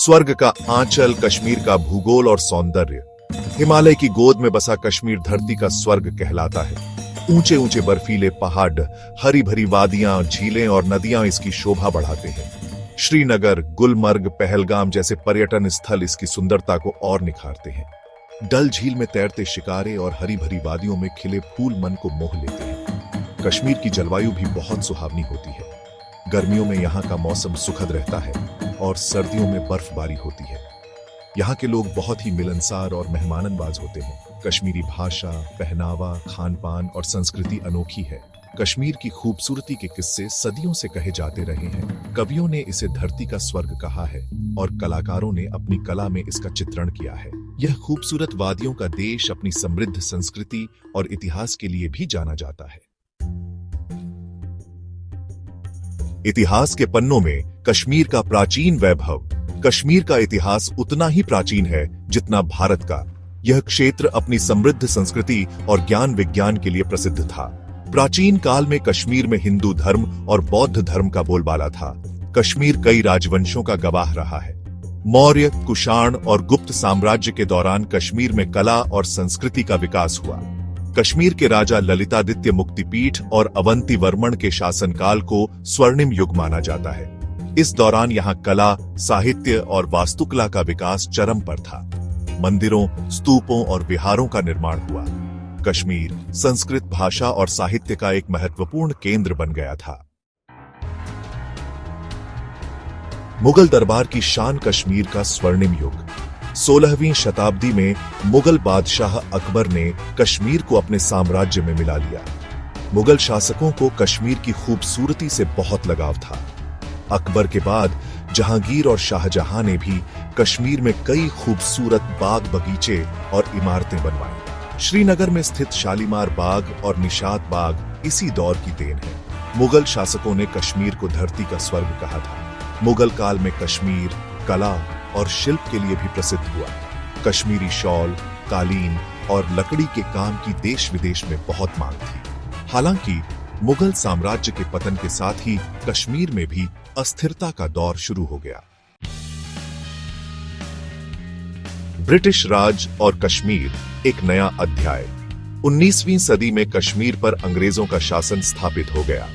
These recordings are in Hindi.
स्वर्ग का आंचल, कश्मीर का भूगोल और सौंदर्य। हिमालय की गोद में बसा कश्मीर धरती का स्वर्ग कहलाता है। ऊंचे ऊंचे बर्फीले पहाड़, हरी भरी वादियां, झीलें और नदियां इसकी शोभा बढ़ाते हैं। श्रीनगर, गुलमर्ग, पहलगाम जैसे पर्यटन स्थल इसकी सुंदरता को और निखारते हैं। डल झील में तैरते शिकारे और हरी भरी वादियों में खिले फूल मन को मोह लेते हैं। कश्मीर की जलवायु भी बहुत सुहावनी होती है। गर्मियों में यहाँ का मौसम सुखद रहता है और सर्दियों में बर्फबारी होती है। यहाँ के लोग बहुत ही मिलनसार और मेहमाननवाज होते हैं। कश्मीरी भाषा, पहनावा, खान पान और संस्कृति अनोखी है। कश्मीर की खूबसूरती के किस्से सदियों से कहे जाते रहे हैं। कवियों ने इसे धरती का स्वर्ग कहा है और कलाकारों ने अपनी कला में इसका चित्रण किया है। यह खूबसूरत वादियों का देश अपनी समृद्ध संस्कृति और इतिहास के लिए भी जाना जाता है। इतिहास के पन्नों में कश्मीर का प्राचीन वैभव। कश्मीर का इतिहास उतना ही प्राचीन है जितना भारत का। यह क्षेत्र अपनी समृद्ध संस्कृति और ज्ञान विज्ञान के लिए प्रसिद्ध था। प्राचीन काल में कश्मीर में हिंदू धर्म और बौद्ध धर्म का बोलबाला था। कश्मीर कई राजवंशों का गवाह रहा है। मौर्य, कुषाण और गुप्त साम्राज्य के दौरान कश्मीर में कला और संस्कृति का विकास हुआ। कश्मीर के राजा ललितादित्य मुक्तिपीठ और अवंती वर्मन के शासनकाल को स्वर्णिम युग माना जाता है। इस दौरान यहाँ कला, साहित्य और वास्तुकला का विकास चरम पर था। मंदिरों, स्तूपों और विहारों का निर्माण हुआ। कश्मीर संस्कृत भाषा और साहित्य का एक महत्वपूर्ण केंद्र बन गया था। मुगल दरबार की शान। कश्मीर का स्वर्णिम युग। 16वीं शताब्दी में मुगल बादशाह अकबर ने कश्मीर को अपने साम्राज्य में मिला लिया। मुगल शासकों को कश्मीर की खूबसूरती से बहुत लगाव था। अकबर के बाद जहांगीर और शाहजहां ने भी कश्मीर में कई खूबसूरत बाग, बगीचे और इमारतें बनवाई। श्रीनगर में स्थित शालीमार बाग और निशात बाग इसी दौर की देन है। मुगल शासकों ने कश्मीर को धरती का स्वर्ग कहा था। मुगल काल में कश्मीर कला और शिल्प के लिए भी प्रसिद्ध हुआ। कश्मीरी शॉल, कालीन और लकड़ी के काम की देश विदेश में बहुत मांग थी। हालांकि मुगल साम्राज्य के पतन के साथ ही कश्मीर में भी अस्थिरता का दौर शुरू हो गया। ब्रिटिश राज और कश्मीर, एक नया अध्याय। 19वीं सदी में कश्मीर पर अंग्रेजों का शासन स्थापित हो गया।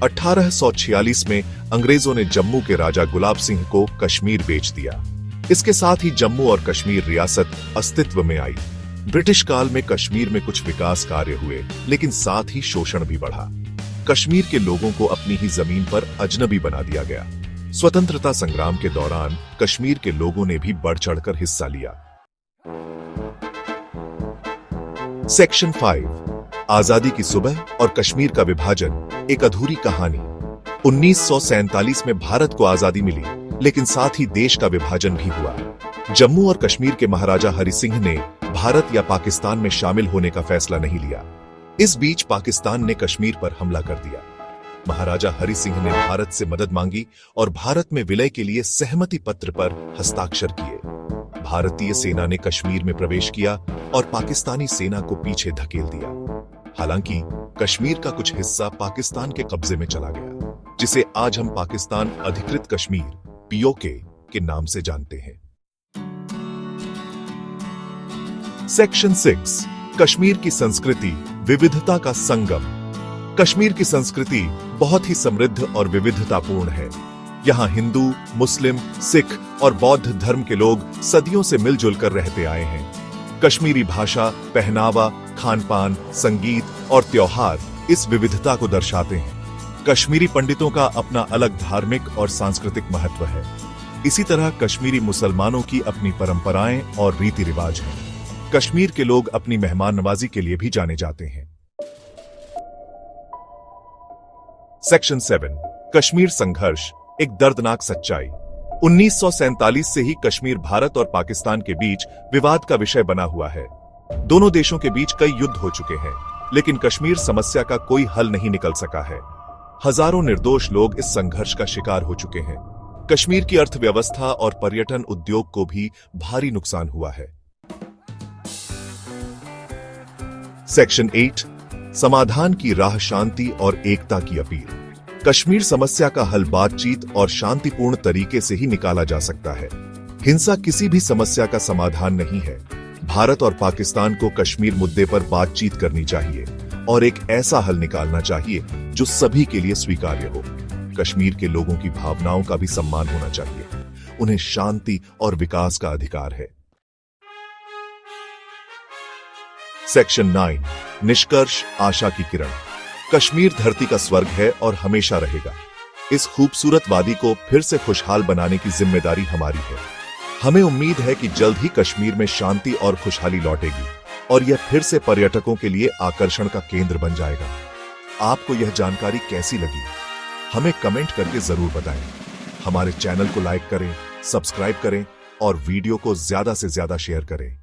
1846 में अंग्रेजों ने जम्मू के राजा गुलाब सिंह को कश्मीर बेच दिया। इसके साथ ही जम्मू और कश्मीर रियासत अस्तित्व में आई। ब्रिटिश काल में कश्मीर में कुछ विकास कार्य हुए, लेकिन साथ ही शोषण भी बढ़ा। कश्मीर के लोगों को अपनी ही जमीन पर अजनबी बना दिया गया। स्वतंत्रता संग्राम के दौरान कश्मीर के लोगों ने भी बढ़ चढ़कर हिस्सा लिया। सेक्शन 5, आजादी की सुबह और कश्मीर का विभाजन, एक अधूरी कहानी। 1947 में भारत को आजादी मिली, लेकिन साथ ही देश का विभाजन भी हुआ। जम्मू और कश्मीर के महाराजा हरि सिंह ने भारत या पाकिस्तान में शामिल होने का फैसला नहीं लिया। इस बीच पाकिस्तान ने कश्मीर पर हमला कर दिया। महाराजा हरि सिंह ने भारत से मदद मांगी और भारत में विलय के लिए सहमति पत्र पर हस्ताक्षर किए। भारतीय सेना ने कश्मीर में प्रवेश किया और पाकिस्तानी सेना को पीछे धकेल दिया। हालांकि कश्मीर का कुछ हिस्सा पाकिस्तान के कब्जे में चला गया, जिसे आज हम पाकिस्तान अधिकृत कश्मीर (पीओके) के नाम से जानते हैं। सेक्शन 6, कश्मीर की संस्कृति, विविधता का संगम। कश्मीर की संस्कृति बहुत ही समृद्ध और विविधतापूर्ण है। यहाँ हिंदू, मुस्लिम, सिख और बौद्ध धर्म के लोग सदियों से मिलजुल कर रहते आए हैं। कश्मीरी भाषा, पहनावा, खान-पान, संगीत और त्योहार इस विविधता को दर्शाते हैं। कश्मीरी पंडितों का अपना अलग धार्मिक और सांस्कृतिक महत्व है। इसी तरह कश्मीरी मुसलमानों की अपनी परंपराएं और रीति रिवाज हैं। कश्मीर के लोग अपनी मेहमान नवाजी के लिए भी जाने जाते हैं। सेक्शन 7, कश्मीर संघर्ष, एक दर्दनाक सच्चाई। 1947 से ही कश्मीर भारत और पाकिस्तान के बीच विवाद का विषय बना हुआ है। दोनों देशों के बीच कई युद्ध हो चुके हैं, लेकिन कश्मीर समस्या का कोई हल नहीं निकल सका है। हजारों निर्दोष लोग इस संघर्ष का शिकार हो चुके हैं। कश्मीर की अर्थव्यवस्था और पर्यटन उद्योग को भी भारी नुकसान हुआ है। सेक्शन 8, समाधान की राह, शांति और एकता की अपील। कश्मीर समस्या का हल बातचीत और शांतिपूर्ण तरीके से ही निकाला जा सकता है। हिंसा किसी भी समस्या का समाधान नहीं है। भारत और पाकिस्तान को कश्मीर मुद्दे पर बातचीत करनी चाहिए और एक ऐसा हल निकालना चाहिए जो सभी के लिए स्वीकार्य हो। कश्मीर के लोगों की भावनाओं का भी सम्मान होना चाहिए। उन्हें शांति और विकास का अधिकार है। सेक्शन 9 निष्कर्ष आशा की किरण। कश्मीर धरती का स्वर्ग है और हमेशा रहेगा। इस खूबसूरत वादी को फिर से खुशहाल बनाने की जिम्मेदारी हमारी है। हमें उम्मीद है कि जल्द ही कश्मीर में शांति और खुशहाली लौटेगी और यह फिर से पर्यटकों के लिए आकर्षण का केंद्र बन जाएगा। आपको यह जानकारी कैसी लगी? हमें कमेंट करके जरूर बताएं। हमारे चैनल को लाइक करें, सब्सक्राइब करें और वीडियो को ज्यादा से ज्यादा शेयर करें।